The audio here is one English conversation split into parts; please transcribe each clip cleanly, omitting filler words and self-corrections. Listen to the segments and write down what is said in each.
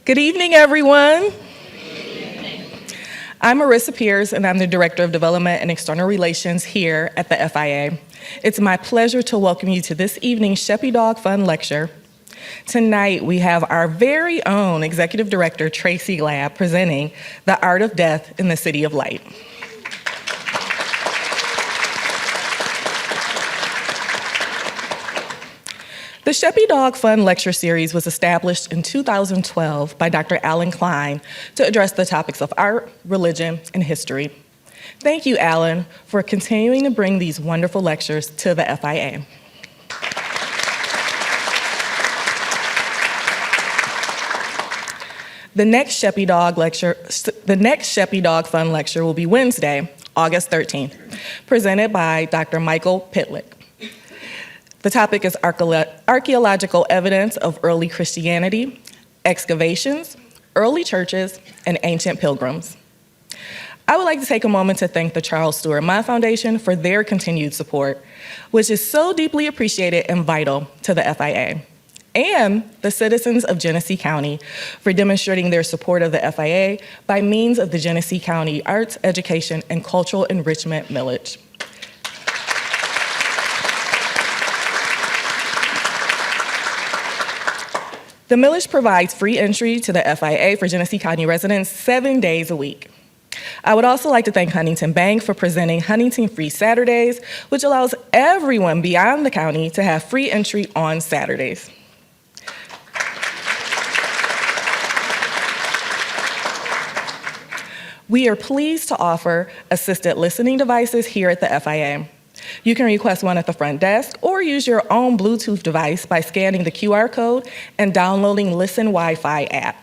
Good evening, everyone. I'm Marissa Pierce, and I'm the Director of Development and External Relations here at the FIA. It's my pleasure to welcome you to this evening's Sheppy Dog Fund lecture. Tonight, we have our very own Executive Director, Tracee Glab, presenting The Art of Death in the City of Light. The Sheppy Dog Fund lecture series was established in 2012 by Dr. Alan Klein to address the topics of art, religion, and history. Thank you, Alan, for continuing to bring these wonderful lectures to the FIA. The next Sheppy Dog Fund lecture will be Wednesday, August 13th, presented by Dr. Michael Pitlick. The topic is archaeological evidence of early Christianity, excavations, early churches, and ancient pilgrims. I would like to take a moment to thank the Charles Stewart Mott Foundation for their continued support, which is so deeply appreciated and vital to the FIA, and the citizens of Genesee County for demonstrating their support of the FIA by means of the Genesee County Arts, Education, and Cultural Enrichment Millage. The millage provides free entry to the FIA for Genesee County residents 7 days a week. I would also like to thank Huntington Bank for presenting Huntington Free Saturdays, which allows everyone beyond the county to have free entry on Saturdays. We are pleased to offer assisted listening devices here at the FIA. You can request one at the front desk or use your own Bluetooth device by scanning the QR code and downloading Listen Wi-Fi app.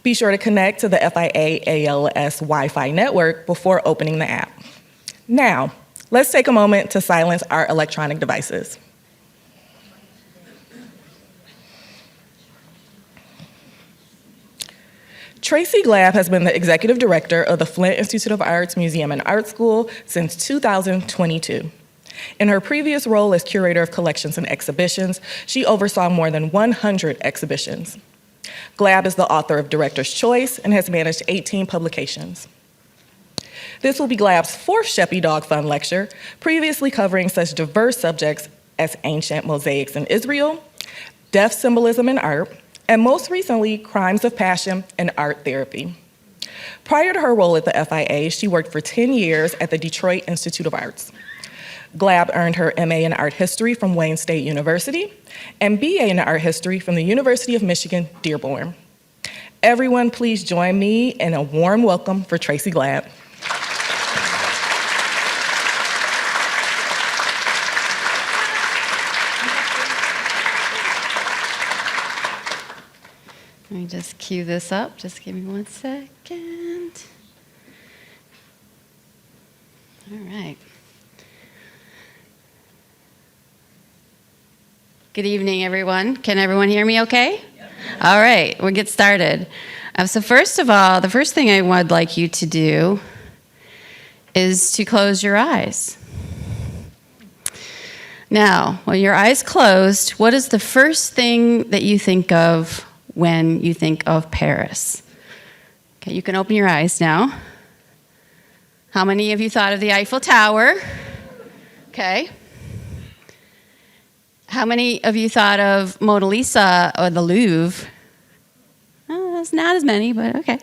Be sure to connect to the FIA ALS Wi-Fi network before opening the app. Now, let's take a moment to silence our electronic devices. Tracee Glab has been the Executive Director of the Flint Institute of Arts Museum and Art School since 2022. In her previous role as Curator of Collections and Exhibitions, she oversaw more than 100 exhibitions. Glab is the author of Director's Choice and has managed 18 publications. This will be Glab's fourth Sheppy Dog Fund lecture, previously covering such diverse subjects as ancient mosaics in Israel, death symbolism in art, and most recently, crimes of passion and art therapy. Prior to her role at the FIA, she worked for 10 years at the Detroit Institute of Arts. Glab earned her MA in Art History from Wayne State University and BA in Art History from the University of Michigan-Dearborn. Everyone, please join me in a warm welcome for Tracee Glab. Let me just cue this up. Just give me 1 second. All right. Good evening, everyone. Can everyone hear me okay? Yep. All right, we'll get started. So first of all, the first thing I would like you to do is to close your eyes. Now, when your eyes closed, what is the first thing that you think of when you think of Paris? Okay, you can open your eyes now. How many of you thought of the Eiffel Tower? Okay. How many of you thought of Mona Lisa or the Louvre? That's not as many, but okay.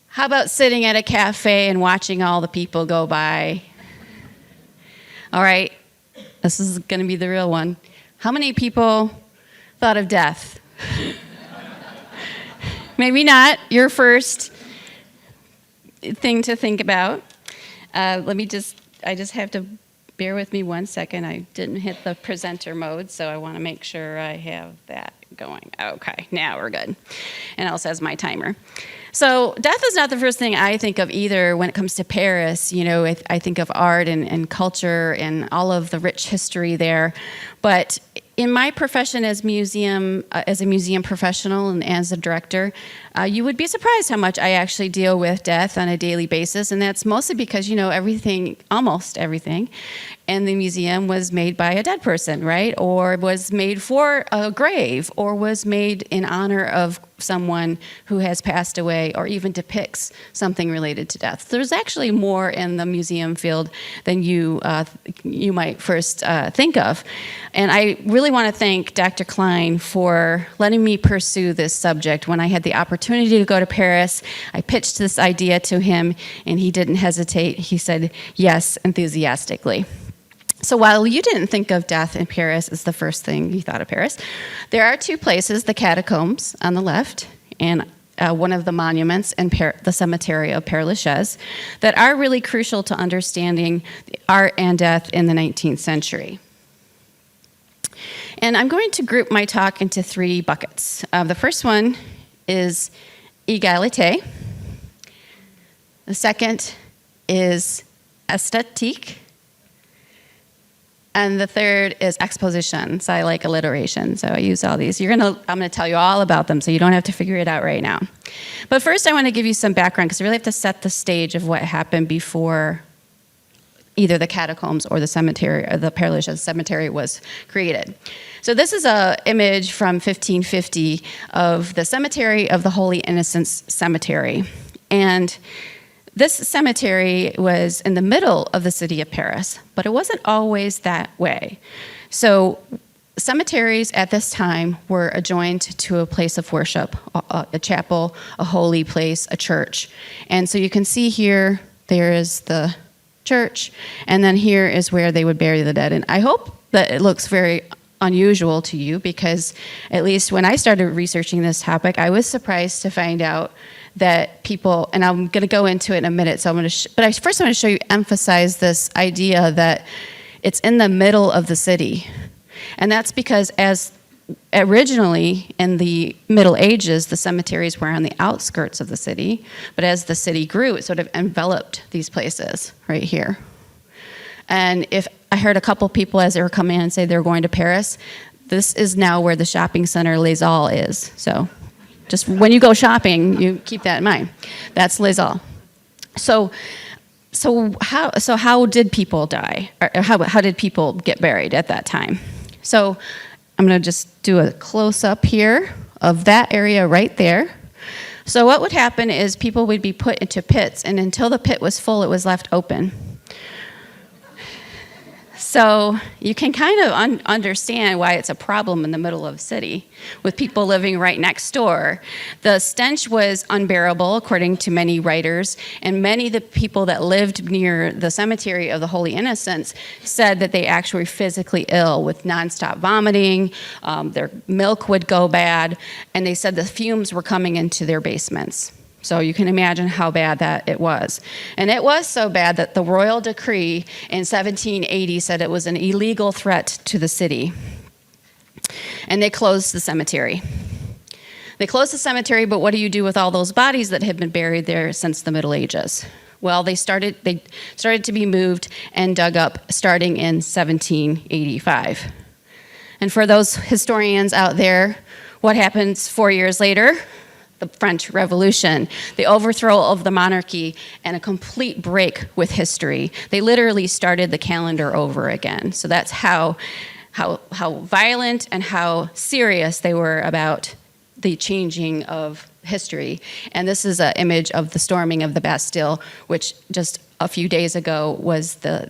How about sitting at a cafe and watching all the people go by? All right, this is going to be the real one. How many people thought of death? Maybe not your first thing to think about. I just have to bear with me 1 second. I didn't hit the presenter mode, so I want to make sure I have that going. Okay, now we're good. And also has my timer. So death is not the first thing I think of either when it comes to Paris. You know, I think of art and culture and all of the rich history there. But in my profession as a museum professional and as a director, you would be surprised how much I actually deal with death on a daily basis, and that's mostly because, you know, almost everything and the museum was made by a dead person, right? Or was made for a grave, or was made in honor of someone who has passed away, or even depicts something related to death. There's actually more in the museum field than you might first think of. And I really want to thank Dr. Klein for letting me pursue this subject. When I had the opportunity to go to Paris, I pitched this idea to him, and he didn't hesitate. He said yes enthusiastically. So while you didn't think of death in Paris as the first thing you thought of Paris, there are two places, the Catacombs on the left, and one of the monuments in the cemetery of Père Lachaise, that are really crucial to understanding art and death in the 19th century. And I'm going to group my talk into three buckets. The first one is égalité. The second is esthétique. And the third is exposition. So I like alliteration, so I use all these. I'm going to tell you all about them, so you don't have to figure it out right now. But first, I want to give you some background, because I really have to set the stage of what happened before either the Catacombs or the cemetery, or the Père Lachaise Cemetery was created. So this is an image from 1550 of the Cemetery of the Holy Innocents Cemetery. And this cemetery was in the middle of the city of Paris, but it wasn't always that way. So cemeteries at this time were adjoined to a place of worship, a chapel, a holy place, a church. And so you can see here, there is the church, and then here is where they would bury the dead. And I hope that it looks very unusual to you, because at least when I started researching this topic, I was surprised to find out that people, and I'm going to go into it in a minute, so I'm going to, but first I want to show you, emphasize this idea that it's in the middle of the city. And that's because as originally in the Middle Ages, the cemeteries were on the outskirts of the city, but as the city grew, it sort of enveloped these places right here. And if I heard a couple people as they were coming in and say they're going to Paris, this is now where the shopping center Les Halles is. So just when you go shopping, you keep that in mind. That's Les Halles. So how did people die? Or how did people get buried at that time? So I'm going to just do a close-up here of that area right there. So what would happen is people would be put into pits, and until the pit was full, it was left open. So you can kind of understand why it's a problem in the middle of the city with people living right next door. The stench was unbearable, according to many writers, and many of the people that lived near the Cemetery of the Holy Innocents said that they actually were physically ill with nonstop vomiting, their milk would go bad, and they said the fumes were coming into their basements. So you can imagine how bad that it was. And it was so bad that the royal decree in 1780 said it was an illegal threat to the city. And they closed the cemetery. They closed the cemetery, but what do you do with all those bodies that had been buried there since the Middle Ages? Well, they started to be moved and dug up starting in 1785. And for those historians out there, what happens 4 years later? The French Revolution, the overthrow of the monarchy, and a complete break with history. They literally started the calendar over again. So that's how violent and how serious they were about the changing of history. And this is an image of the storming of the Bastille, which just a few days ago was the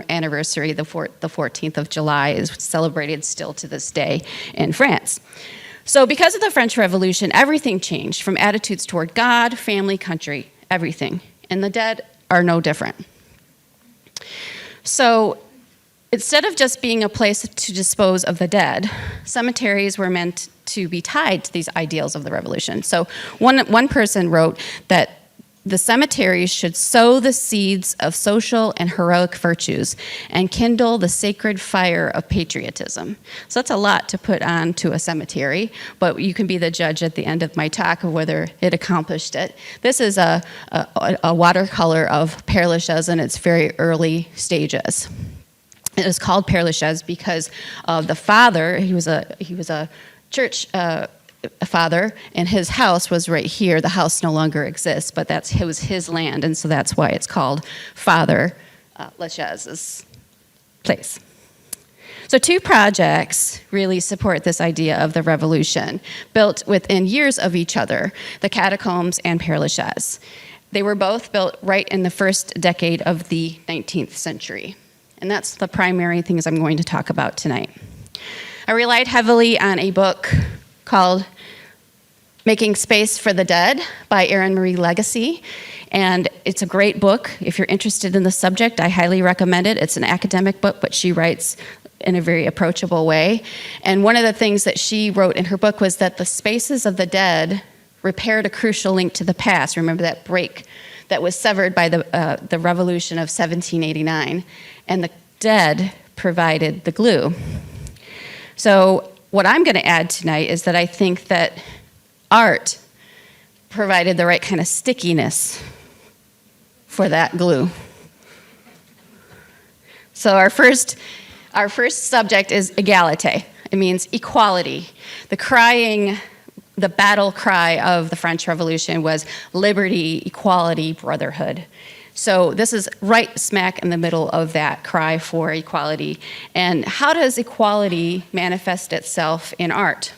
anniversary. The 14th of July is celebrated still to this day in France. So because of the French Revolution, everything changed, from attitudes toward God, family, country, everything. And the dead are no different. So instead of just being a place to dispose of the dead, cemeteries were meant to be tied to these ideals of the revolution. So one person wrote that the cemeteries should sow the seeds of social and heroic virtues and kindle the sacred fire of patriotism. So that's a lot to put on to a cemetery, but you can be the judge at the end of my talk of whether it accomplished it. This is a watercolor of Père Lachaise in its very early stages. It was called Père Lachaise because of the father. He was a church father, and his house was right here. The house no longer exists, but it was his land, and so that's why it's called Father Lachaise's place. So 2 projects really support this idea of the revolution, built within years of each other, the Catacombs and Père Lachaise. They were both built right in the first decade of the 19th century. And that's the primary things I'm going to talk about tonight. I relied heavily on a book called Making Space for the Dead by Erin Marie Legacy. And it's a great book. If you're interested in the subject, I highly recommend it. It's an academic book, but she writes in a very approachable way. And one of the things that she wrote in her book was that the spaces of the dead repaired a crucial link to the past. Remember that break that was severed by the revolution of 1789, and the dead provided the glue. So what I'm going to add tonight is that I think that art provided the right kind of stickiness for that glue. So our first subject is égalité. It means equality. The battle cry of the French Revolution was liberty, equality, brotherhood. So this is right smack in the middle of that cry for equality. And how does equality manifest itself in art?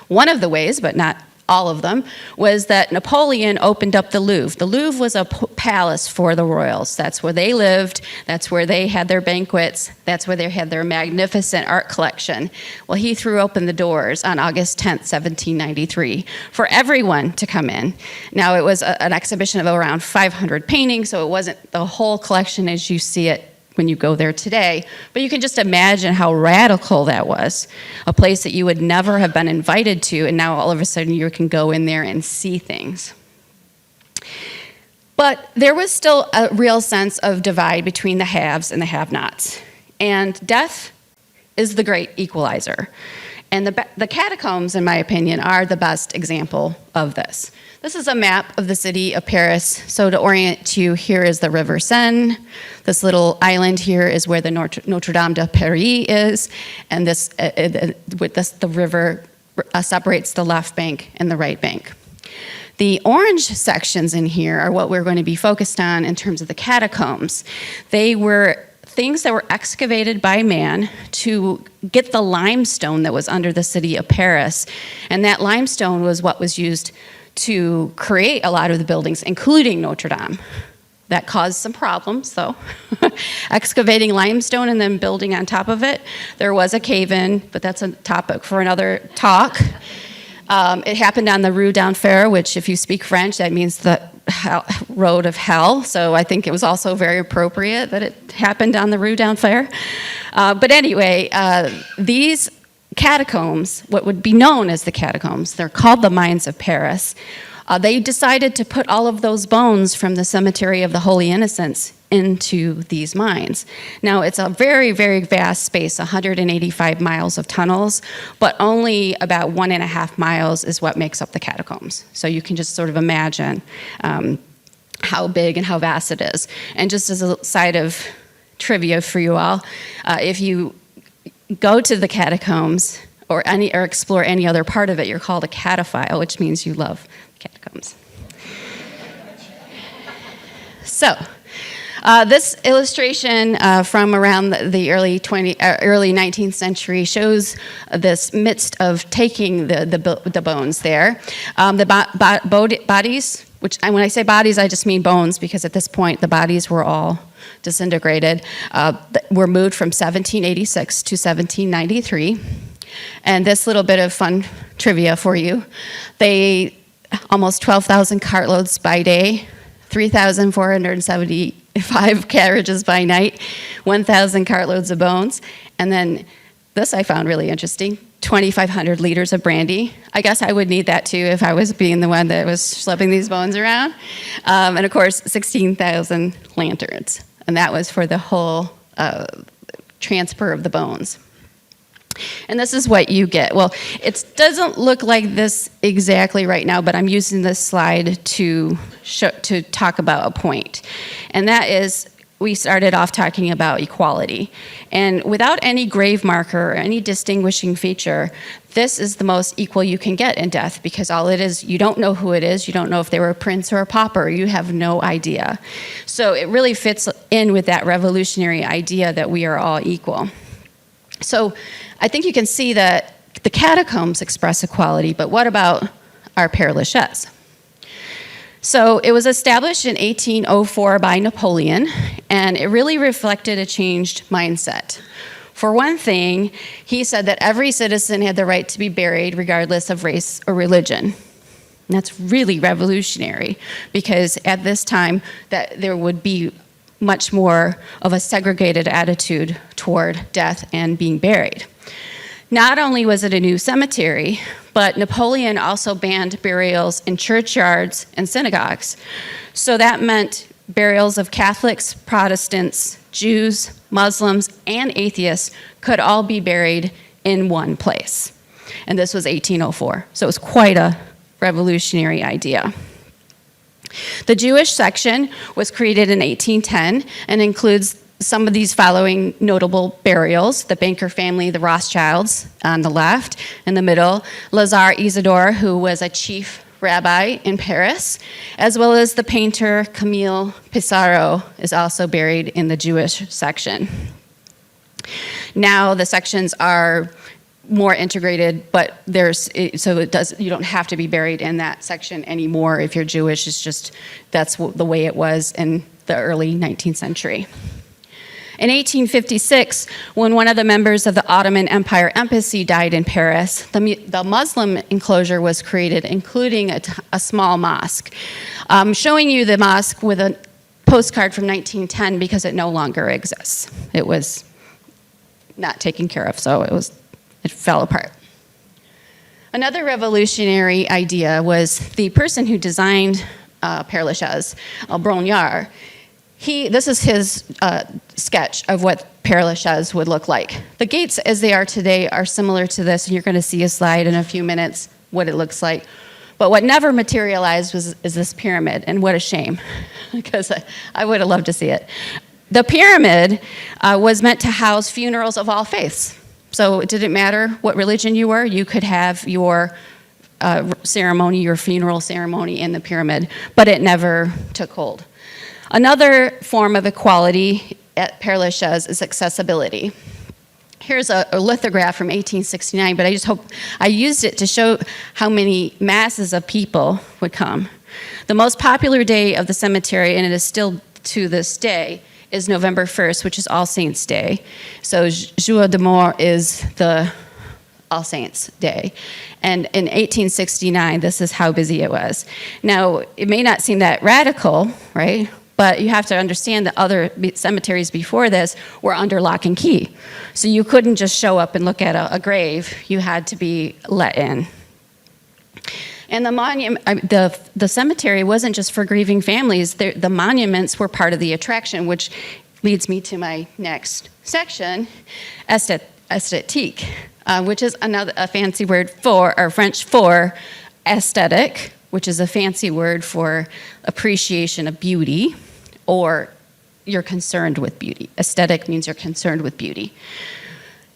One of the ways, but not all of them, was that Napoleon opened up the Louvre. The Louvre was a palace for the royals. That's where they lived. That's where they had their banquets. That's where they had their magnificent art collection. Well, he threw open the doors on August 10th, 1793, for everyone to come in. Now, it was an exhibition of around 500 paintings, so it wasn't the whole collection as you see it when you go there today, but you can just imagine how radical that was. A place that you would never have been invited to, and now all of a sudden you can go in there and see things. But there was still a real sense of divide between the haves and the have-nots. And death is the great equalizer. And the Catacombs, in my opinion, are the best example of this. This is a map of the city of Paris. So to orient you, here is the River Seine. This little island here is where the Notre Dame de Paris is. And the river separates the left bank and the right bank. The orange sections in here are what we're going to be focused on in terms of the catacombs. They were things that were excavated by man to get the limestone that was under the city of Paris. And that limestone was what was used to create a lot of the buildings, including Notre Dame. That caused some problems, though. Excavating limestone and then building on top of it. There was a cave-in, but that's a topic for another talk. It happened on the Rue d'Enfer, which if you speak French, that means the road of hell. So I think it was also very appropriate that it happened on the Rue d'Enfer. But anyway, these catacombs, what would be known as the catacombs, they're called the Mines of Paris. They decided to put all of those bones from the Cemetery of the Holy Innocents into these mines. Now, it's a very, very vast space, 185 miles of tunnels, but only about 1.5 miles is what makes up the catacombs. So you can just sort of imagine how big and how vast it is. And just as a side of trivia for you all, if you go to the catacombs or explore any other part of it, you're called a cataphile, which means you love catacombs. So, this illustration from around the early 19th century shows this midst of taking the bones there. The bodies, which when I say bodies, I just mean bones, because at this point the bodies were all disintegrated, were moved from 1786 to 1793. And this little bit of fun trivia for you. Almost 12,000 cartloads by day, 3,475 carriages by night, 1,000 cartloads of bones, and then this I found really interesting, 2,500 liters of brandy. I guess I would need that too if I was being the one that was schlepping these bones around. And of course, 16,000 lanterns, and that was for the whole transfer of the bones. And this is what you get. Well, it doesn't look like this exactly right now, but I'm using this slide to talk about a point. And that is, we started off talking about equality. And without any grave marker or any distinguishing feature, this is the most equal you can get in death, because all it is, you don't know who it is, you don't know if they were a prince or a pauper, you have no idea. So it really fits in with that revolutionary idea that we are all equal. So I think you can see that the catacombs express equality, but what about our Père Lachaise? So it was established in 1804 by Napoleon, and it really reflected a changed mindset. For one thing, he said that every citizen had the right to be buried regardless of race or religion. And that's really revolutionary, because at this time that there would be much more of a segregated attitude toward death and being buried. Not only was it a new cemetery, but Napoleon also banned burials in churchyards and synagogues. So that meant burials of Catholics, Protestants, Jews, Muslims, and atheists could all be buried in one place. And this was 1804, so it was quite a revolutionary idea. The Jewish section was created in 1810 and includes some of these following notable burials: the banker family, the Rothschilds on the left. In the middle, Lazare Isidore, who was a chief rabbi in Paris, as well as the painter Camille Pissarro is also buried in the Jewish section. Now the sections are more integrated, but you don't have to be buried in that section anymore if you're Jewish. It's just that's the way it was in the early 19th century. In 1856, when one of the members of the Ottoman Empire embassy died in Paris, the Muslim enclosure was created, including a small mosque. I'm showing you the mosque with a postcard from 1910 because it no longer exists. It was not taken care of, so it fell apart. Another revolutionary idea was the person who designed Père Lachaise, Brongniart. This is his sketch of what Père Lachaise would look like. The gates as they are today are similar to this, and you're going to see a slide in a few minutes what it looks like. But what never materialized is this pyramid, and what a shame, because I would have loved to see it. The pyramid was meant to house funerals of all faiths. So it didn't matter what religion you were, you could have your ceremony, your funeral ceremony in the pyramid, but it never took hold. Another form of equality at Père Lachaise is accessibility. Here's a lithograph from 1869, but I just hope I used it to show how many masses of people would come. The most popular day of the cemetery, and it is still to this day, is November 1st, which is All Saints' Day. So Jour de Mort is the All Saints' Day. And in 1869, this is how busy it was. Now, it may not seem that radical, right? But you have to understand that other cemeteries before this were under lock and key. So you couldn't just show up and look at a grave. You had to be let in. And the cemetery wasn't just for grieving families. The monuments were part of the attraction, which leads me to my next section, esthétique, which is a fancy word French for aesthetic, which is a fancy word for appreciation of beauty, or you're concerned with beauty. Aesthetic means you're concerned with beauty.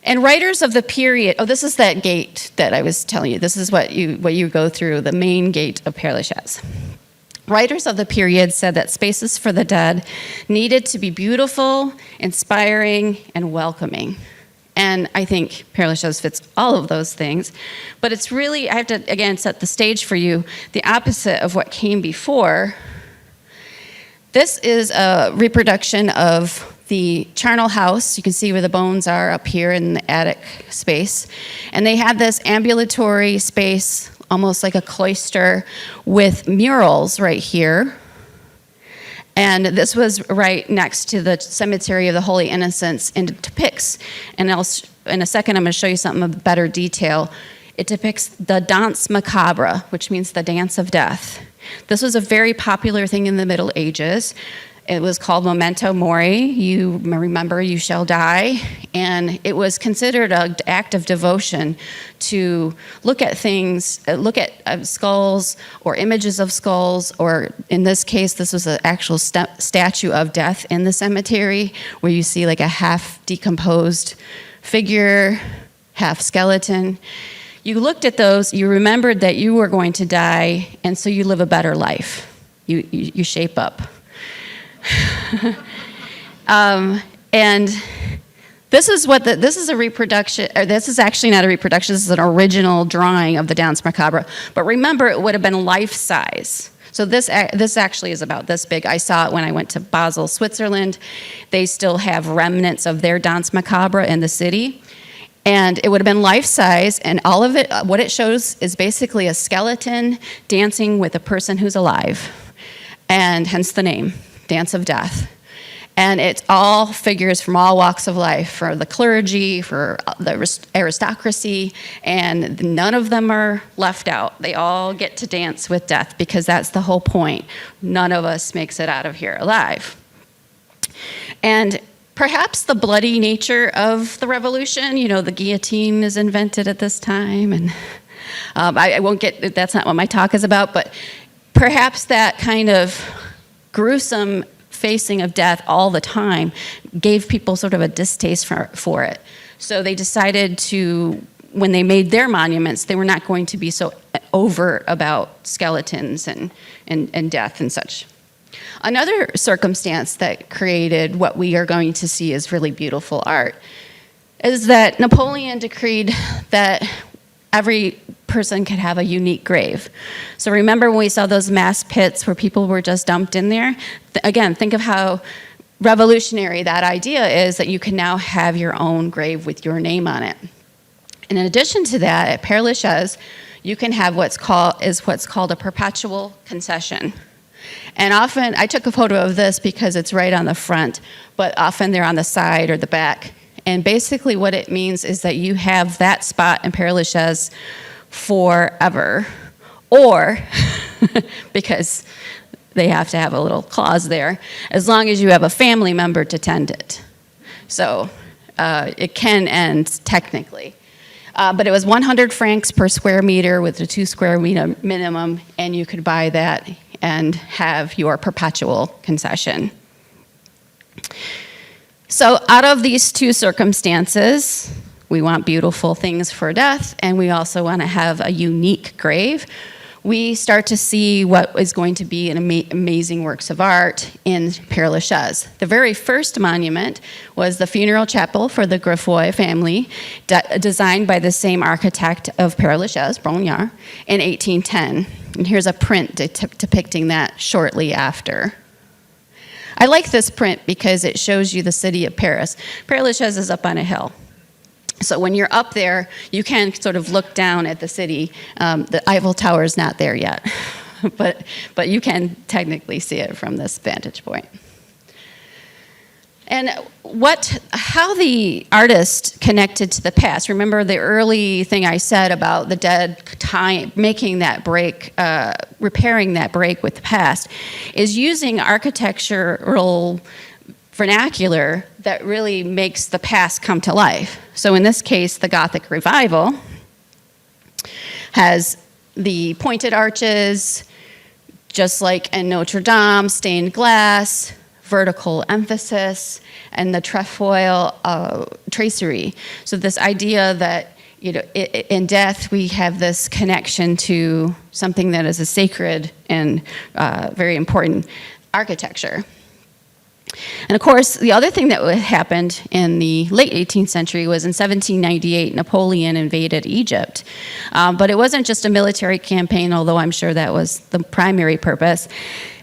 And writers of the period, this is that gate that I was telling you. This is what you go through, the main gate of Père Lachaise. Writers of the period said that spaces for the dead needed to be beautiful, inspiring, and welcoming. And I think Père Lachaise fits all of those things. But it's really, I have to, again, set the stage for you, the opposite of what came before. This is a reproduction of the charnel house. You can see where the bones are up here in the attic space. And they had this ambulatory space, almost like a cloister, with murals right here. And this was right next to the Cemetery of the Holy Innocents, and it depicts, and in a second I'm going to show you something of better detail. It depicts the danse macabre, which means the dance of death. This was a very popular thing in the Middle Ages. It was called Memento Mori. You remember you shall die. And it was considered an act of devotion to look at things, look at skulls or images of skulls, or in this case, this was an actual statue of death in the cemetery where you see like a half decomposed figure, half skeleton. You looked at those, you remembered that you were going to die, and so you live a better life. You shape up. And this is this is a reproduction, or this is actually not a reproduction, this is an original drawing of the Danse Macabre. But remember, it would have been life size. So this actually is about this big. I saw it when I went to Basel, Switzerland. They still have remnants of their Danse Macabre in the city. And it would have been life size, and all of it, what it shows is basically a skeleton dancing with a person who's alive. And hence the name, Dance of Death. And it's all figures from all walks of life, for the clergy, for the aristocracy, and none of them are left out. They all get to dance with death, because that's the whole point. None of us makes it out of here alive. And perhaps the bloody nature of the revolution, the guillotine is invented at this time, and I won't get, that's not what my talk is about, but perhaps that kind of gruesome facing of death all the time gave people sort of a distaste for it. So they decided to, when they made their monuments, they were not going to be so overt about skeletons and death and such. Another circumstance that created what we are going to see as really beautiful art is that Napoleon decreed that every person could have a unique grave. So remember when we saw those mass pits where people were just dumped in there? Again, think of how revolutionary that idea is, that you can now have your own grave with your name on it. And in addition to that, at Père Lachaise, you can have what's called a perpetual concession. And often, I took a photo of this because it's right on the front, but often they're on the side or the back. And basically what it means is that you have that spot in Père Lachaise forever, or because they have to have a little clause there, as long as you have a family member to tend it. So it can end technically. But it was 100 francs per square meter with a 2 square meter minimum, and you could buy that and have your perpetual concession. So out of these two circumstances, we want beautiful things for death, and we also want to have a unique grave. We start to see what is going to be an amazing works of art in Père Lachaise. The very first monument was the funeral chapel for the Greffoy family, designed by the same architect of Père Lachaise, Brongniart, in 1810. And here's a print depicting that shortly after. I like this print because it shows you the city of Paris. Père Lachaise is up on a hill. So when you're up there, you can sort of look down at the city. The Eiffel Tower is not there yet, but you can technically see it from this vantage point. And how the artist connected to the past. Remember the early thing I said about the dead time, making that break, repairing that break with the past, is using architectural vernacular that really makes the past come to life. So in this case, the Gothic Revival has the pointed arches, just like in Notre Dame, stained glass, vertical emphasis, and the trefoil tracery. So this idea that in death we have this connection to something that is a sacred and very important architecture. And of course, the other thing that happened in the late 18th century was in 1798, Napoleon invaded Egypt. But it wasn't just a military campaign, although I'm sure that was the primary purpose.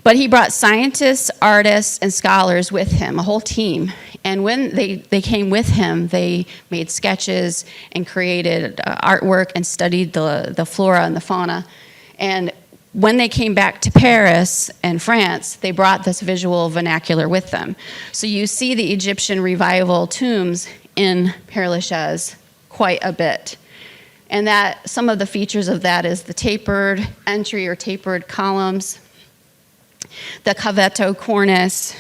But he brought scientists, artists, and scholars with him, a whole team. And when they came with him, they made sketches and created artwork and studied the flora and the fauna. And when they came back to Paris and France, they brought this visual vernacular with them. So you see the Egyptian revival tombs in Père Lachaise quite a bit. And that some of the features of that is the tapered entry or tapered columns, the cavetto cornice,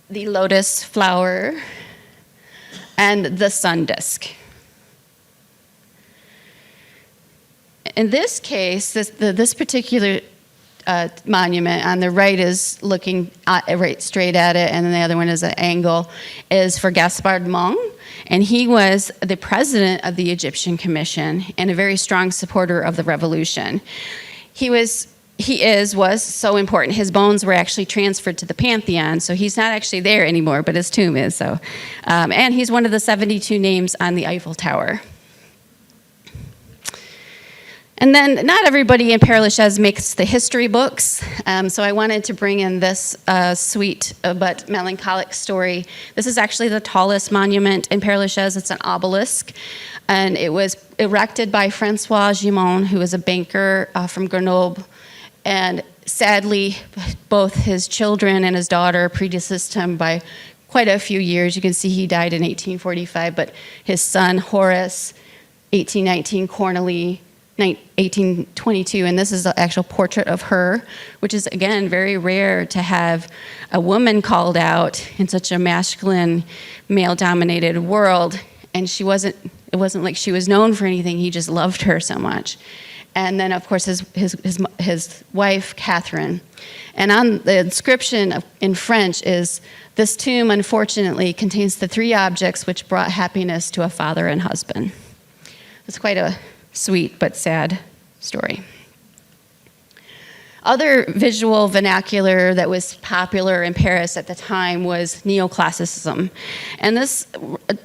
the lotus flower, and the sun disk. In this case, this particular monument on the right is looking right straight at it, and then the other one is an angle, is for Gaspard Monge, and he was the president of the Egyptian Commission and a very strong supporter of the revolution. He was so important. His bones were actually transferred to the Pantheon, so he's not actually there anymore, but his tomb is. So, and he's one of the 72 names on the Eiffel Tower. And then not everybody in Père Lachaise makes the history books, so I wanted to bring in this sweet but melancholic story. This is actually the tallest monument in Père Lachaise. It's an obelisk, and it was erected by Francois Gimond, who was a banker from Grenoble. And sadly, both his children and his daughter predeceased him by quite a few years. You can see he died in 1845, but his son, Horace, 1819, Cornelie, 1822, and this is the actual portrait of her, which is, again, very rare to have a woman called out in such a masculine, male-dominated world, and it wasn't like she was known for anything, he just loved her so much. And then, of course, his wife, Catherine. And on the inscription in French is, "This tomb, unfortunately, contains the three objects which brought happiness to a father and husband." It's quite a sweet but sad story. Other visual vernacular that was popular in Paris at the time was neoclassicism. And this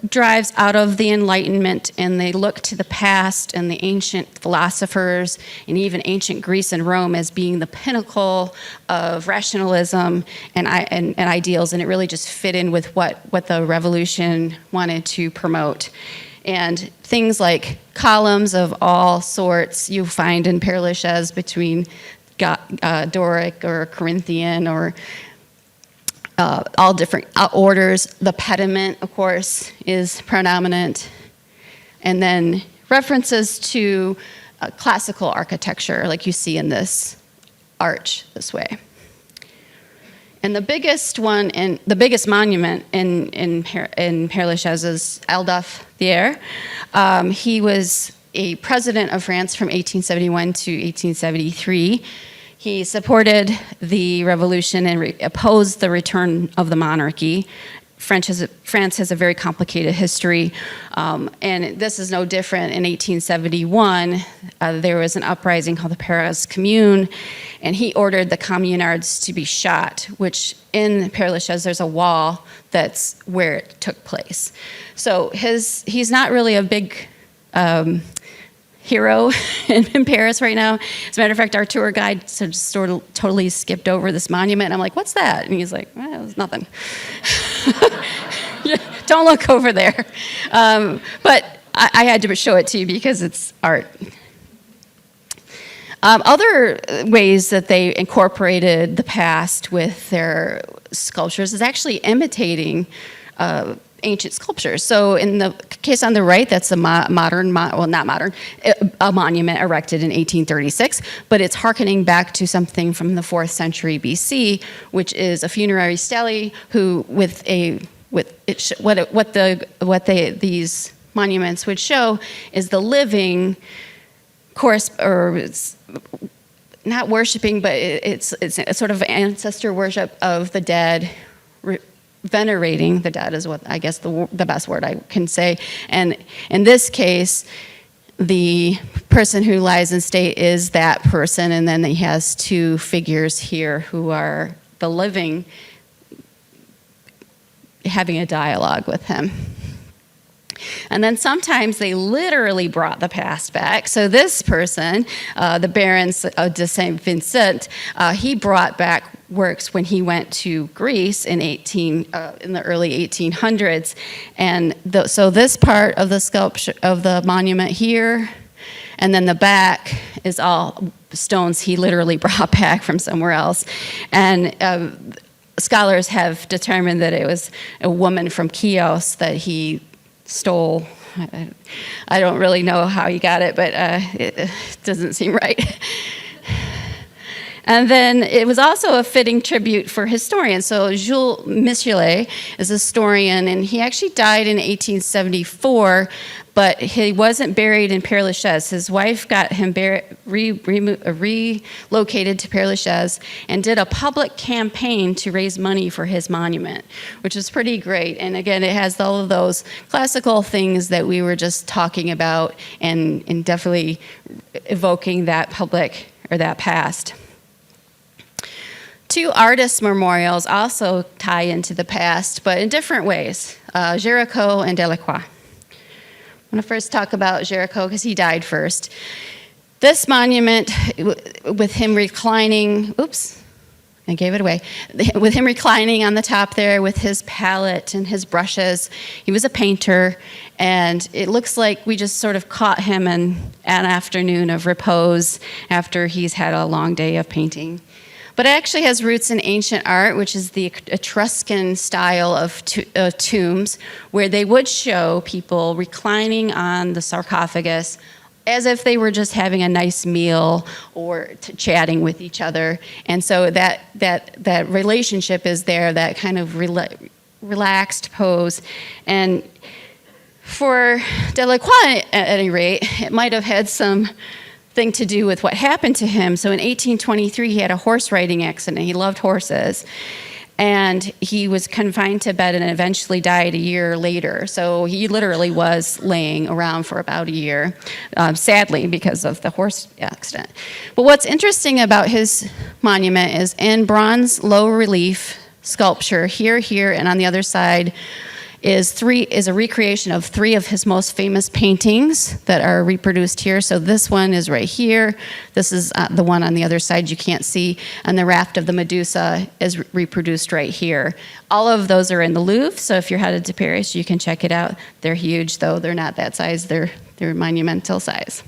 drives out of the Enlightenment, and they look to the past and the ancient philosophers and even ancient Greece and Rome as being the pinnacle of rationalism and ideals, and it really just fit in with what the revolution wanted to promote. And things like columns of all sorts you find in Père Lachaise between Doric or Corinthian or all different orders. The pediment, of course, is predominant. And then references to classical architecture, like you see in this arch this way. And the biggest one, and the biggest monument in Père Lachaise is Adolphe Thiers. He was a president of France from 1871 to 1873. He supported the revolution and opposed the return of the monarchy. France has a very complicated history, and this is no different. In 1871, there was an uprising called the Paris Commune, and he ordered the communards to be shot, which in Père Lachaise, there's a wall that's where it took place. So he's not really a big hero in Paris right now. As a matter of fact, our tour guide just sort of totally skipped over this monument. And I'm like, "What's that?" And he's like, "Well, it's nothing." Yeah, don't look over there. But I had to show it to you because it's art. Other ways that they incorporated the past with their sculptures is actually imitating ancient sculptures. So in the case on the right, that's a a monument erected in 1836, but it's hearkening back to something from the 4th century BC, which is a funerary stele who these monuments would show is the living course, or it's not worshiping, but it's a sort of ancestor worship of the dead. Venerating the dead is what I guess the best word I can say. And in this case, the person who lies in state is that person, and then he has two figures here who are the living having a dialogue with him. And then sometimes they literally brought the past back. So this person, the Baron de Saint Vincent, he brought back works when he went to Greece in the early 1800s. And so this part of the sculpture of the monument here, and then the back is all stones he literally brought back from somewhere else. And scholars have determined that it was a woman from Chios that he stole. I don't really know how he got it, but it doesn't seem right. And then it was also a fitting tribute for historians. So Jules Michelet is a historian, and he actually died in 1874, but he wasn't buried in Père Lachaise. His wife got him relocated to Père Lachaise and did a public campaign to raise money for his monument, which is pretty great. And again, it has all of those classical things that we were just talking about, and definitely evoking that public or that past. Two artist memorials also tie into the past, but in different ways, Géricault and Delacroix. I'm going to first talk about Géricault because he died first. This monument, with him reclining, oops, I gave it away. With him reclining on the top there with his palette and his brushes, he was a painter, and it looks like we just sort of caught him in an afternoon of repose after he's had a long day of painting. But it actually has roots in ancient art, which is the Etruscan style of tombs, where they would show people reclining on the sarcophagus as if they were just having a nice meal or chatting with each other. And so that relationship is there, that kind of relaxed pose. And for Delacroix, at any rate, it might have had some thing to do with what happened to him. So in 1823, he had a horse riding accident. He loved horses. And he was confined to bed and eventually died a year later. So he literally was laying around for about a year, sadly, because of the horse accident. But what's interesting about his monument is in bronze low relief sculpture, here, and on the other side, is a recreation of three of his most famous paintings that are reproduced here. So this one is right here. This is the one on the other side you can't see. And the Raft of the Medusa is reproduced right here. All of those are in the Louvre, so if you're headed to Paris, you can check it out. They're huge, though. They're not that size. They're monumental size.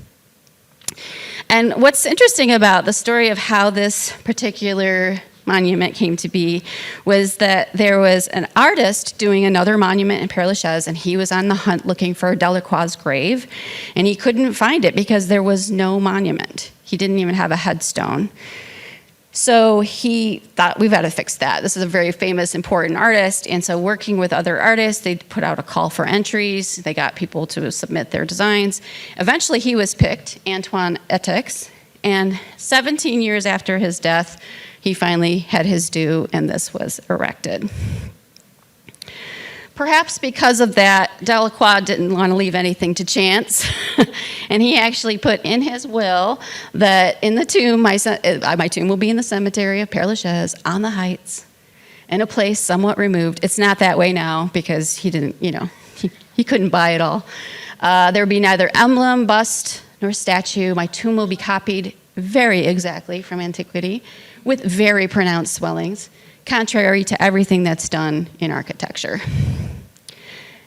And what's interesting about the story of how this particular monument came to be was that there was an artist doing another monument in Père Lachaise, and he was on the hunt looking for Delacroix's grave, and he couldn't find it because there was no monument. He didn't even have a headstone. So he thought, we've got to fix that. This is a very famous, important artist, and so working with other artists, they put out a call for entries. They got people to submit their designs. Eventually, he was picked, Antoine Etix, and 17 years after his death, he finally had his due, and this was erected. Perhaps because of that, Delacroix didn't want to leave anything to chance, and he actually put in his will that in the tomb, my tomb will be in the cemetery of Père Lachaise on the Heights, in a place somewhat removed. It's not that way now because he didn't, he couldn't buy it all. There would be neither emblem, bust, nor statue. My tomb will be copied very exactly from antiquity, with very pronounced swellings, contrary to everything that's done in architecture.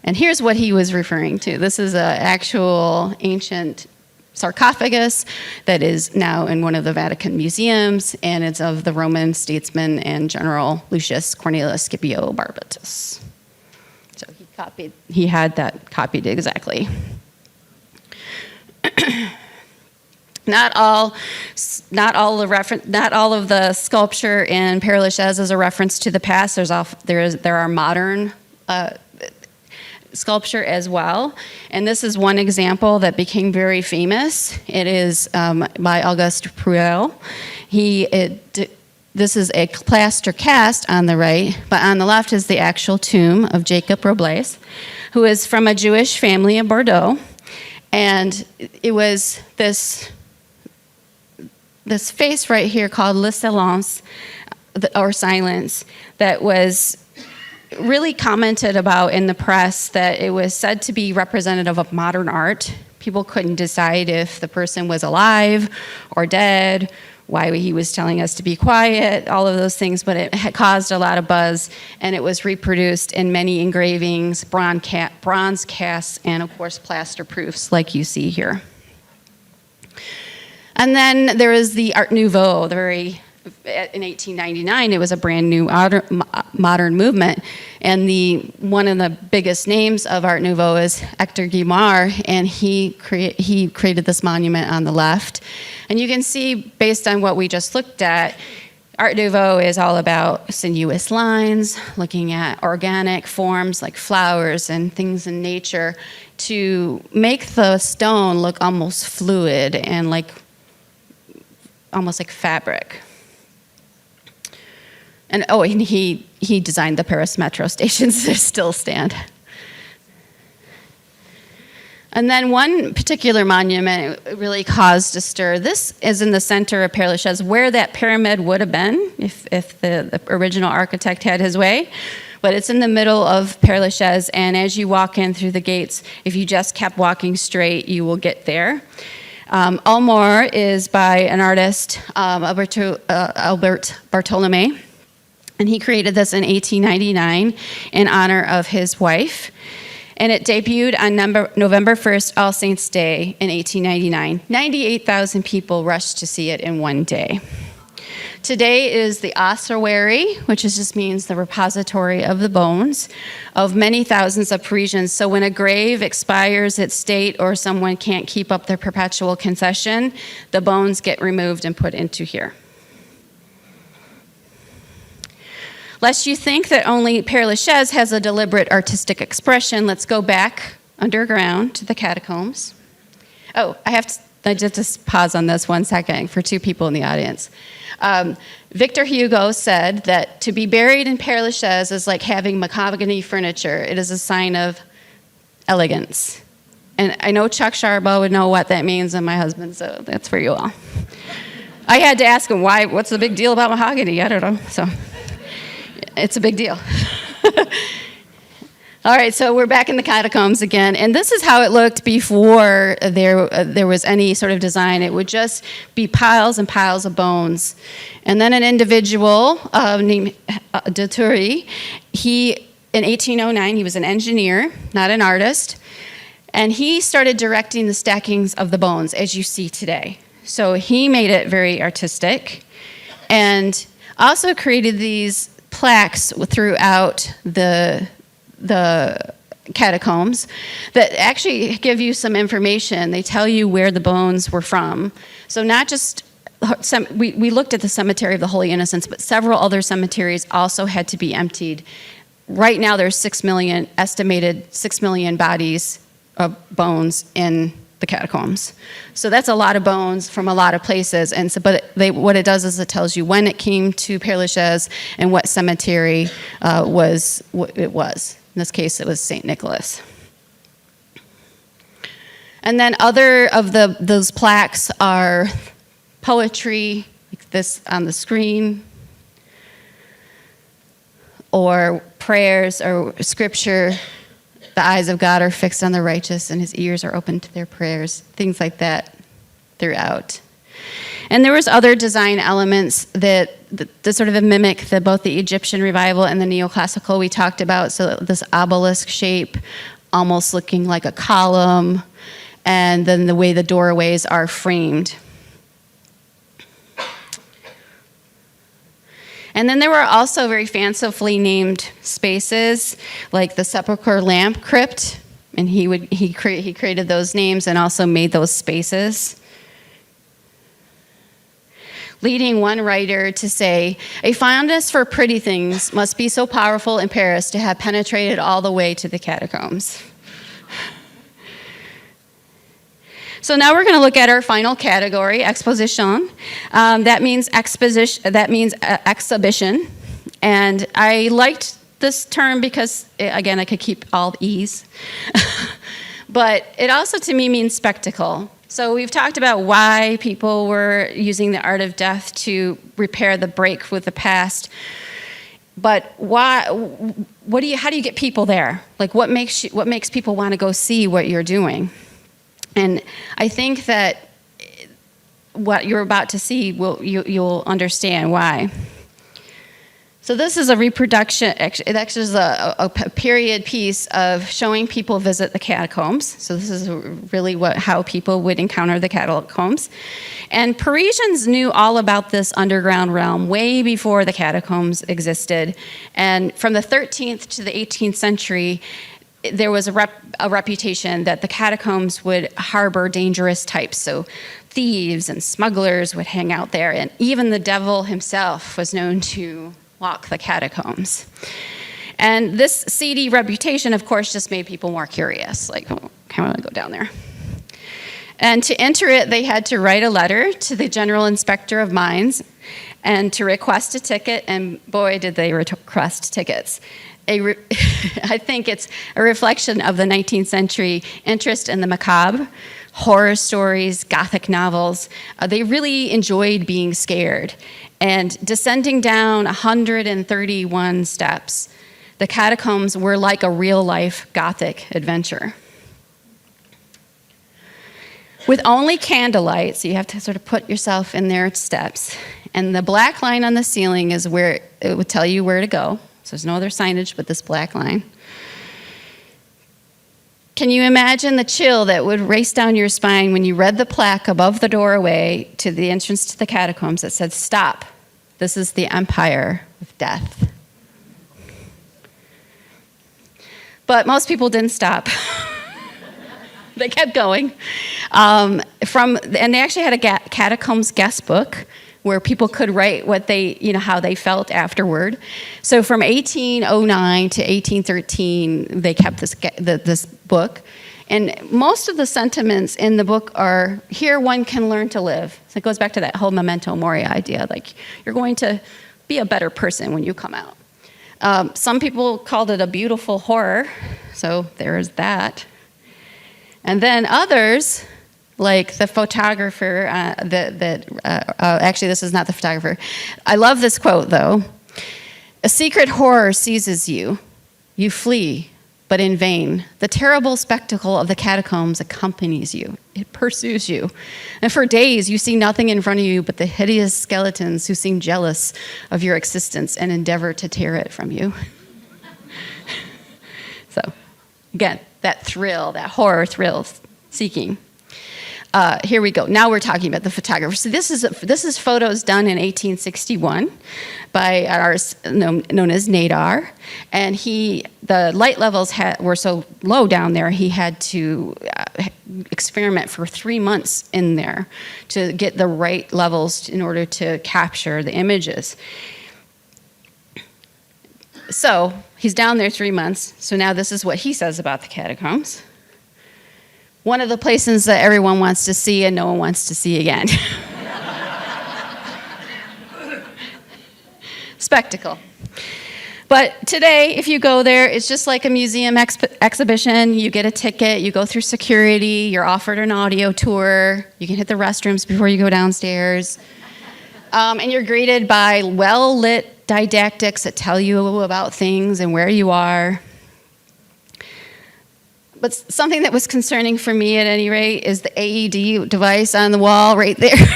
And here's what he was referring to. This is an actual ancient sarcophagus that is now in one of the Vatican museums, and it's of the Roman statesman and general Lucius Cornelius Scipio Barbatus. So he had that copied exactly. Not all of the sculpture in Père Lachaise is a reference to the past. There are modern sculpture as well, and this is one example that became very famous. It is by Auguste Pruel. This is a plaster cast on the right, but on the left is the actual tomb of Jacob Robles, who is from a Jewish family in Bordeaux, and it was this face right here called Le Silence, or silence, that was really commented about in the press, that it was said to be representative of modern art. People couldn't decide if the person was alive or dead, why he was telling us to be quiet, all of those things, but it had caused a lot of buzz, and it was reproduced in many engravings, bronze casts, and of course plaster proofs like you see here. And then there is the Art Nouveau, the very in 1899, it was a brand new modern movement. And one of the biggest names of Art Nouveau is Hector Guimard, and he created this monument on the left. And you can see, based on what we just looked at, Art Nouveau is all about sinuous lines, looking at organic forms like flowers and things in nature to make the stone look almost fluid and almost like fabric. And he designed the Paris metro stations that still stand. And then one particular monument really caused a stir. This is in the center of Père Lachaise, where that pyramid would have been if the original architect had his way. But it's in the middle of Père Lachaise, and as you walk in through the gates, if you just kept walking straight, you will get there. Almor is by an artist, Albert Bartolome, and he created this in 1899 in honor of his wife. And it debuted on November 1st, All Saints' Day in 1899. 98,000 people rushed to see it in one day. Today is the ossuary, which just means the repository of the bones of many thousands of Parisians. So when a grave expires its date or someone can't keep up their perpetual concession, the bones get removed and put into here. Lest you think that only Père Lachaise has a deliberate artistic expression, let's go back underground to the catacombs. I just pause on this 1 second for two people in the audience. Victor Hugo said that to be buried in Père Lachaise is like having mahogany furniture. It is a sign of elegance. And I know Chuck Sharbaugh would know what that means, and my husband, so that's for you all. I had to ask him, what's the big deal about mahogany? I don't know, so... It's a big deal. All right, so we're back in the catacombs again, and this is how it looked before there was any sort of design. It would just be piles and piles of bones. And then an individual named de Thury, in 1809, he was an engineer, not an artist, and he started directing the stackings of the bones, as you see today. So he made it very artistic, and also created these plaques throughout the catacombs that actually give you some information. They tell you where the bones were from. So not just we looked at the Cemetery of the Holy Innocents, but several other cemeteries also had to be emptied. Right now there's estimated 6 million bodies of bones in the catacombs. So that's a lot of bones from a lot of places. And so, what it does is it tells you when it came to Père Lachaise and what cemetery it was. In this case, it was St. Nicholas. And then other of those plaques are poetry, like this on the screen, or prayers or scripture. The eyes of God are fixed on the righteous, and his ears are open to their prayers, things like that throughout. And there was other design elements that sort of mimic both the Egyptian revival and the neoclassical we talked about. So this obelisk shape, almost looking like a column, and then the way the doorways are framed. And then there were also very fancifully named spaces, like the Sepulchre Lamp Crypt, and he created those names and also made those spaces. Leading one writer to say, "A fondness for pretty things must be so powerful in Paris to have penetrated all the way to the catacombs." So now we're going to look at our final category, exposition. That means exhibition. And I liked this term because, again, I could keep all E's. But it also, to me, means spectacle. So we've talked about why people were using the art of death to repair the break with the past. But why? How do you get people there? Like, what makes people want to go see what you're doing? And I think that what you're about to see, you'll understand why. So this is a reproduction, it actually is a period piece of showing people visit the catacombs. So this is really how people would encounter the catacombs. And Parisians knew all about this underground realm way before the catacombs existed. And from the 13th to the 18th century, there was a reputation that the catacombs would harbor dangerous types. So thieves and smugglers would hang out there, and even the devil himself was known to walk the catacombs. And this seedy reputation, of course, just made people more curious, like, oh, I want to go down there. And to enter it, they had to write a letter to the General Inspector of Mines and to request a ticket, and boy, did they request tickets. I think it's a reflection of the 19th century interest in the macabre, horror stories, Gothic novels. They really enjoyed being scared. And descending down 131 steps, the catacombs were like a real-life Gothic adventure. With only candlelight, so you have to sort of put yourself in their steps, and the black line on the ceiling is where it would tell you where to go. So there's no other signage but this black line. Can you imagine the chill that would race down your spine when you read the plaque above the doorway to the entrance to the catacombs that said, "Stop, this is the Empire of Death"? But most people didn't stop. They kept going. And they actually had a catacombs guest book where people could write how they felt afterward. So from 1809 to 1813, they kept this book. And most of the sentiments in the book are, here one can learn to live. So it goes back to that whole memento mori idea, like you're going to be a better person when you come out. Some people called it a beautiful horror, so there's that. And then others, like the photographer, actually this is not the photographer. I love this quote though. "A secret horror seizes you. You flee, but in vain. The terrible spectacle of the catacombs accompanies you. It pursues you. And for days you see nothing in front of you but the hideous skeletons who seem jealous of your existence and endeavor to tear it from you." So, again, that thrill, that horror thrill seeking. Here we go. Now we're talking about the photographer. So this is photos done in 1861 by an artist known as Nadar, and the light levels were so low down there he had to experiment for 3 months in there to get the right levels in order to capture the images. So he's down there 3 months. So now this is what he says about the catacombs. "One of the places that everyone wants to see and no one wants to see again." Spectacle. But today, if you go there, it's just like a museum exhibition. You get a ticket, you go through security, you're offered an audio tour, you can hit the restrooms before you go downstairs. And you're greeted by well-lit didactics that tell you about things and where you are. But something that was concerning for me at any rate is the AED device on the wall right there.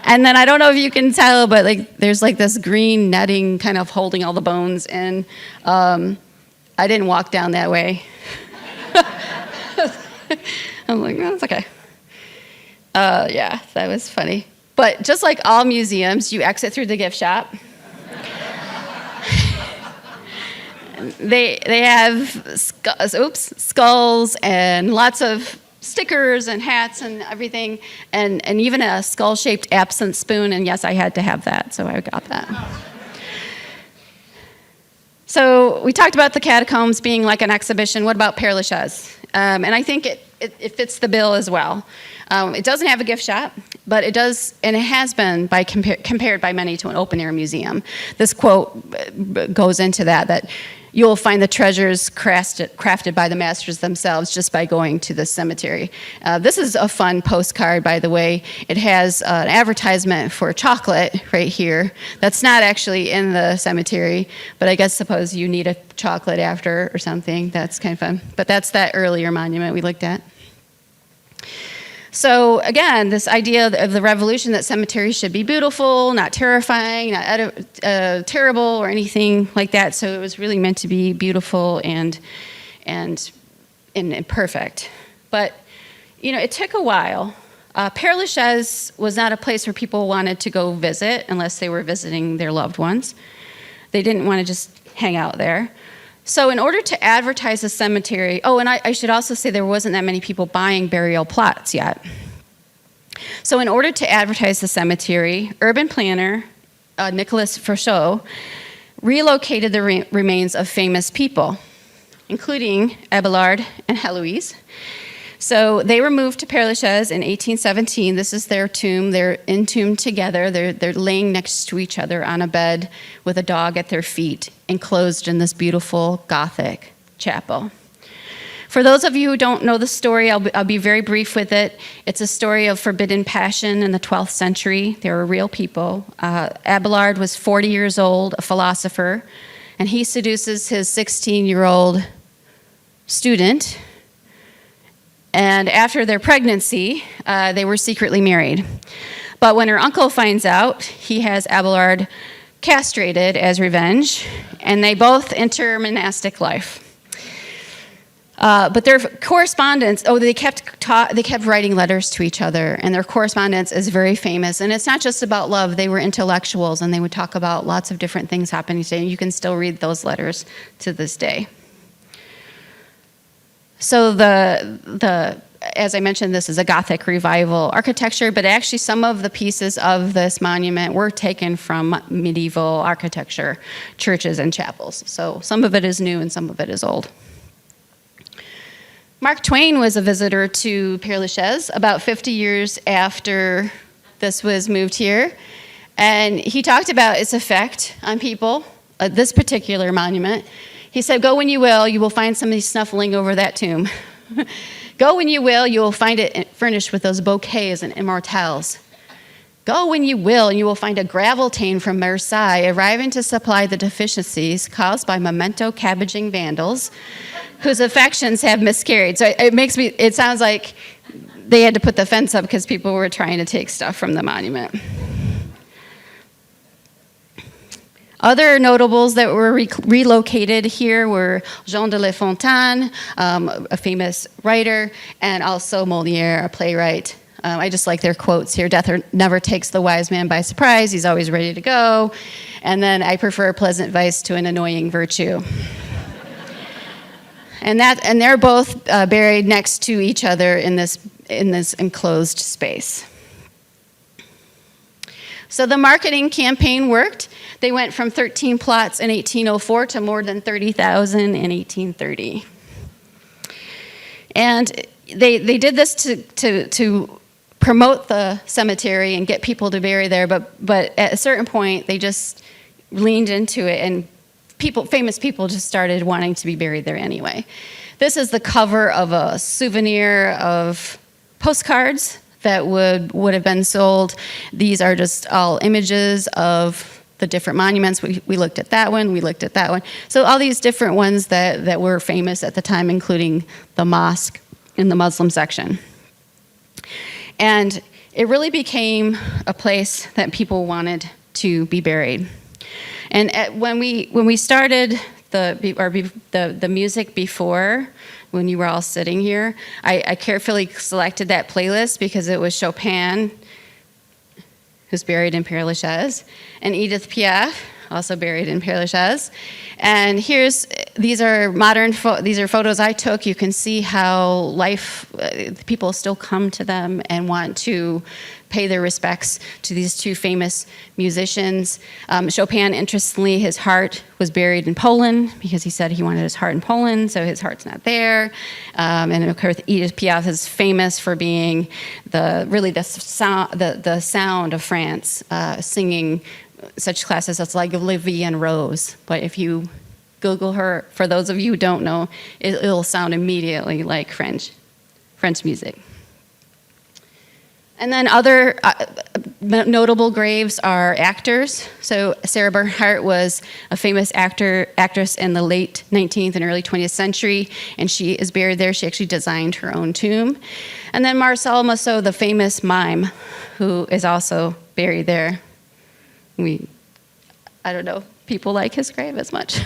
And then I don't know if you can tell, but there's this green netting kind of holding all the bones in. I didn't walk down that way. I'm like, oh, it's okay. Yeah, that was funny. But just like all museums, you exit through the gift shop. They have skulls and lots of stickers and hats and everything, and even a skull-shaped absinthe spoon, and yes, I had to have that, so I got that. So we talked about the catacombs being like an exhibition. What about Père Lachaise? And I think it fits the bill as well. It doesn't have a gift shop, but it does, and it has been compared by many to an open-air museum. This quote goes into that you'll find the treasures crafted by the masters themselves just by going to the cemetery. This is a fun postcard, by the way. It has an advertisement for chocolate right here. That's not actually in the cemetery, but I guess suppose you need a chocolate after or something. That's kind of fun. But that's that earlier monument we looked at. So again, this idea of the revolution that cemeteries should be beautiful, not terrifying, not terrible or anything like that. So it was really meant to be beautiful and perfect. But it took a while. Père Lachaise was not a place where people wanted to go visit unless they were visiting their loved ones. They didn't want to just hang out there. So in order to advertise the cemetery, and I should also say there wasn't that many people buying burial plots yet. So in order to advertise the cemetery, urban planner Nicolas Frochot relocated the remains of famous people, including Abelard and Heloise. So they were moved to Père Lachaise in 1817. This is their tomb. They're entombed together. They're laying next to each other on a bed with a dog at their feet, enclosed in this beautiful Gothic chapel. For those of you who don't know the story, I'll be very brief with it. It's a story of forbidden passion in the 12th century. They were real people. Abelard was 40 years old, a philosopher, and he seduces his 16-year-old student. And after their pregnancy, they were secretly married. But when her uncle finds out, he has Abelard castrated as revenge, and they both enter monastic life. But their correspondence, they kept writing letters to each other, and their correspondence is very famous. And it's not just about love. They were intellectuals, and they would talk about lots of different things happening today. You can still read those letters to this day. So as I mentioned, this is a Gothic revival architecture, but actually some of the pieces of this monument were taken from medieval architecture, churches and chapels. So some of it is new and some of it is old. Mark Twain was a visitor to Père Lachaise about 50 years after this was moved here, and he talked about its effect on people, this particular monument. He said, "Go when you will find somebody snuffling over that tomb. Go when you will find it furnished with those bouquets and immortelles. Go when you will find a graveltain from Versailles arriving to supply the deficiencies caused by memento cabbaging vandals whose affections have miscarried." So it sounds like they had to put the fence up because people were trying to take stuff from the monument. Other notables that were relocated here were Jean de La Fontaine, a famous writer, and also Molière, a playwright. I just like their quotes here. "Death never takes the wise man by surprise. He's always ready to go." And then, "I prefer pleasant vice to an annoying virtue." And they're both buried next to each other in this enclosed space. So the marketing campaign worked. They went from 13 plots in 1804 to more than 30,000 in 1830. And they did this to promote the cemetery and get people to bury there, but at a certain point, they just leaned into it, and famous people just started wanting to be buried there anyway. This is the cover of a souvenir of postcards that would have been sold. These are just all images of the different monuments. We looked at that one, we looked at that one. So all these different ones that were famous at the time, including the mosque in the Muslim section. And it really became a place that people wanted to be buried. And when we started the music before, when you were all sitting here, I carefully selected that playlist because it was Chopin, who's buried in Père Lachaise, and Edith Piaf, also buried in Père Lachaise. And these are photos I took. You can see how people still come to them and want to pay their respects to these two famous musicians. Chopin, interestingly, his heart was buried in Poland because he said he wanted his heart in Poland, so his heart's not there. And of course, Edith Piaf is famous for being the sound of France, singing such classes as like Olivier and Rose. But if you Google her, for those of you who don't know, it'll sound immediately like French music. And then other notable graves are actors. So Sarah Bernhardt was a famous actress in the late 19th and early 20th century, and she is buried there. She actually designed her own tomb. And then Marcel Marceau, the famous mime, who is also buried there. I don't know, people like his grave as much.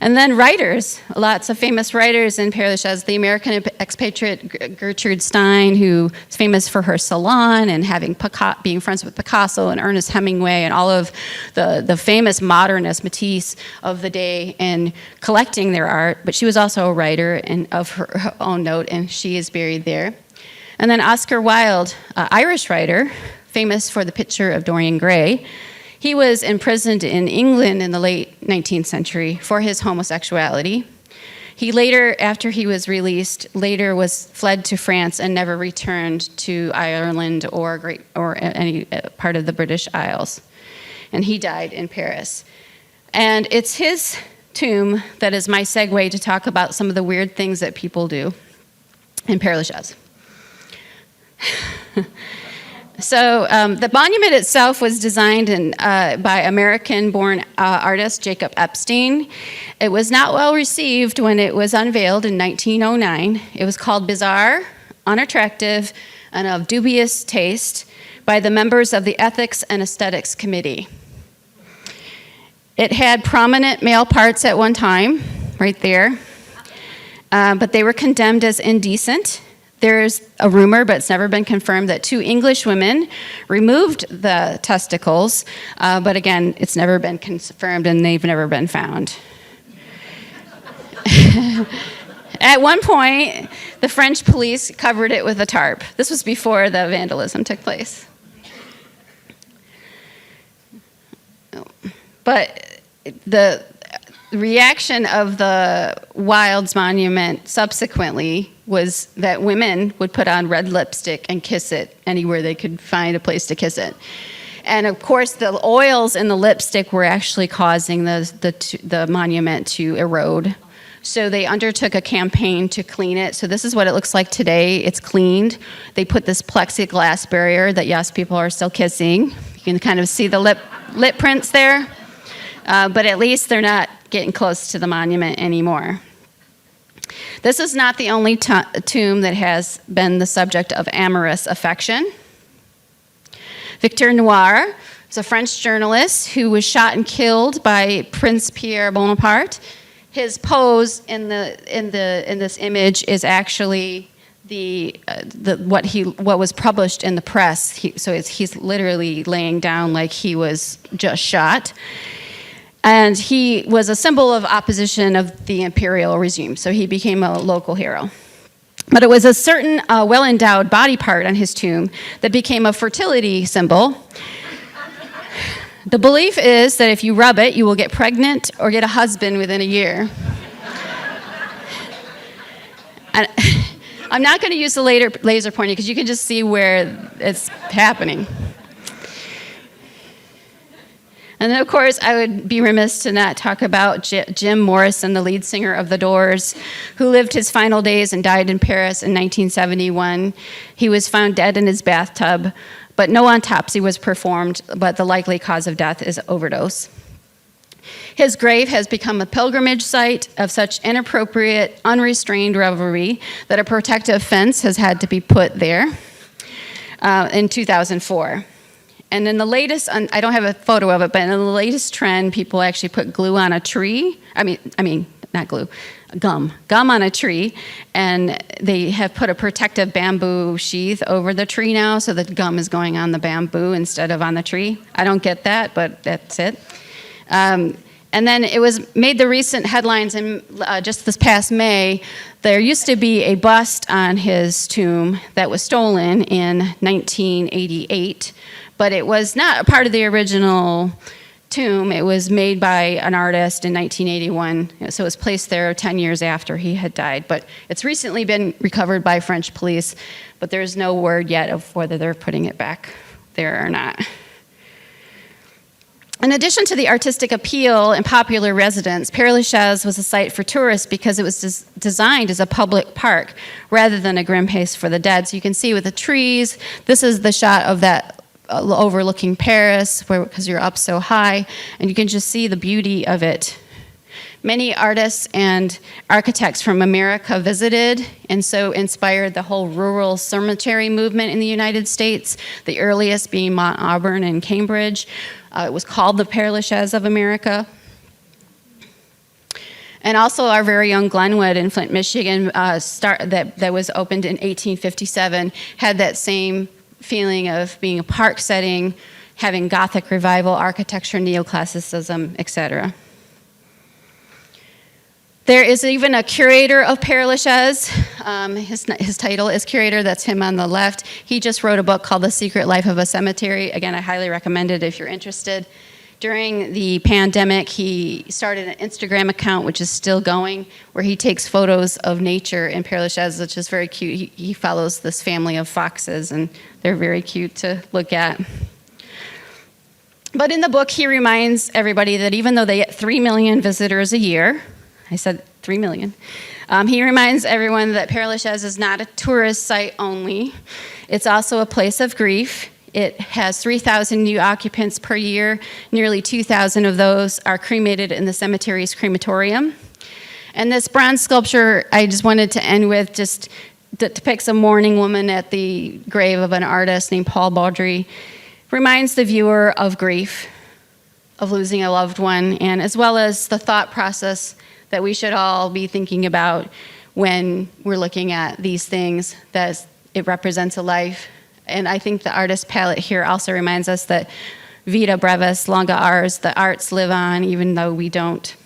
And then writers, lots of famous writers in Père Lachaise. The American expatriate Gertrude Stein, who is famous for her salon and being friends with Picasso and Ernest Hemingway and all of the famous modernist Matisse of the day and collecting their art. But she was also a writer and of her own note, and she is buried there. And then Oscar Wilde, Irish writer, famous for the picture of Dorian Gray. He was imprisoned in England in the late 19th century for his homosexuality. He later, after he was released, fled to France and never returned to Ireland or any part of the British Isles. And he died in Paris. And it's his tomb that is my segue to talk about some of the weird things that people do in Père Lachaise. So the monument itself was designed by American-born artist Jacob Epstein. It was not well received when it was unveiled in 1909. It was called bizarre, unattractive, and of dubious taste by the members of the Ethics and Aesthetics Committee. It had prominent male parts at one time, right there, but they were condemned as indecent. There's a rumor, but it's never been confirmed, that 2 English women removed the testicles, but again, it's never been confirmed and they've never been found. At one point, the French police covered it with a tarp. This was before the vandalism took place. But the reaction of the Wilde's monument subsequently was that women would put on red lipstick and kiss it anywhere they could find a place to kiss it. And of course, the oils in the lipstick were actually causing the monument to erode. So they undertook a campaign to clean it. So this is what it looks like today. It's cleaned. They put this plexiglass barrier that, yes, people are still kissing. You can kind of see the lip prints there. But at least they're not getting close to the monument anymore. This is not the only tomb that has been the subject of amorous affection. Victor Noir is a French journalist who was shot and killed by Prince Pierre Bonaparte. His pose in this image is actually what was published in the press. He's literally laying down like he was just shot. And he was a symbol of opposition of the imperial regime, so he became a local hero. But it was a certain well-endowed body part on his tomb that became a fertility symbol. The belief is that if you rub it, you will get pregnant or get a husband within a year. And I'm not going to use the laser pointer because you can just see where it's happening. And then, of course, I would be remiss to not talk about Jim Morrison, the lead singer of The Doors, who lived his final days and died in Paris in 1971. He was found dead in his bathtub, but no autopsy was performed, but the likely cause of death is overdose. His grave has become a pilgrimage site of such inappropriate, unrestrained revelry that a protective fence has had to be put there in 2004. And in the latest, I don't have a photo of it, but in the latest trend, people actually put glue on a tree. I mean, not glue, gum on a tree. And they have put a protective bamboo sheath over the tree now, so the gum is going on the bamboo instead of on the tree. I don't get that, but that's it. And then it was made the recent headlines in just this past May. There used to be a bust on his tomb that was stolen in 1988. But it was not a part of the original tomb. It was made by an artist in 1981, so it was placed there 10 years after he had died. But it's recently been recovered by French police, but there's no word yet of whether they're putting it back there or not. In addition to the artistic appeal and popular residents, Père Lachaise was a site for tourists because it was designed as a public park rather than a grim place for the dead. So you can see with the trees, this is the shot of that overlooking Paris, because you're up so high, and you can just see the beauty of it. Many artists and architects from America visited and so inspired the whole rural cemetery movement in the United States, the earliest being Montmartre and Cambridge. It was called the Père Lachaise of America. And also our very own Glenwood in Flint, Michigan, that was opened in 1857, had that same feeling of being a park setting, having Gothic revival, architecture, neoclassicism, etc. There is even a curator of Père Lachaise. His title is Curator. That's him on the left. He just wrote a book called The Secret Life of a Cemetery. Again, I highly recommend it if you're interested. During the pandemic, he started an Instagram account, which is still going, where he takes photos of nature in Père Lachaise, which is very cute. He follows this family of foxes, and they're very cute to look at. But in the book, he reminds everybody that even though they get 3 million visitors a year, I said 3 million. He reminds everyone that Père Lachaise is not a tourist site only. It's also a place of grief. It has 3,000 new occupants per year. Nearly 2,000 of those are cremated in the cemetery's crematorium. And this bronze sculpture, I just wanted to end with, just depicts a mourning woman at the grave of an artist named Paul Baudry. Reminds the viewer of grief, of losing a loved one, and as well as the thought process that we should all be thinking about when we're looking at these things, that it represents a life. And I think the artist palette here also reminds us that vita brevis, longa ars, the arts live on even though we don't.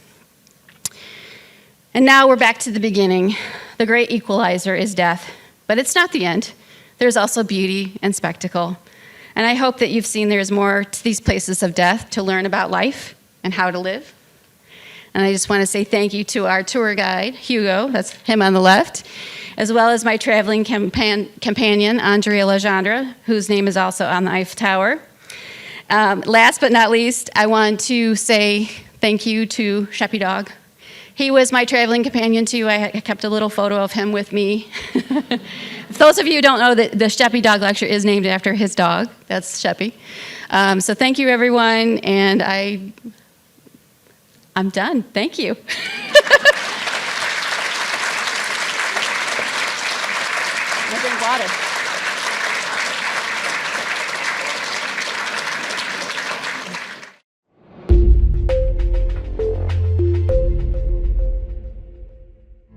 And now we're back to the beginning. The great equalizer is death, but it's not the end. There's also beauty and spectacle. And I hope that you've seen there's more to these places of death to learn about life and how to live. And I just want to say thank you to our tour guide, Hugo, that's him on the left, as well as my traveling companion, Andrea Legendre, whose name is also on the Eiffel Tower. Last but not least, I want to say thank you to Sheppy Dog. He was my traveling companion too. I kept a little photo of him with me. If those of you who don't know, that the Sheppy Dog Lecture is named after his dog. That's Sheppy. So thank you, everyone, and I'm done. Thank you. I drink water.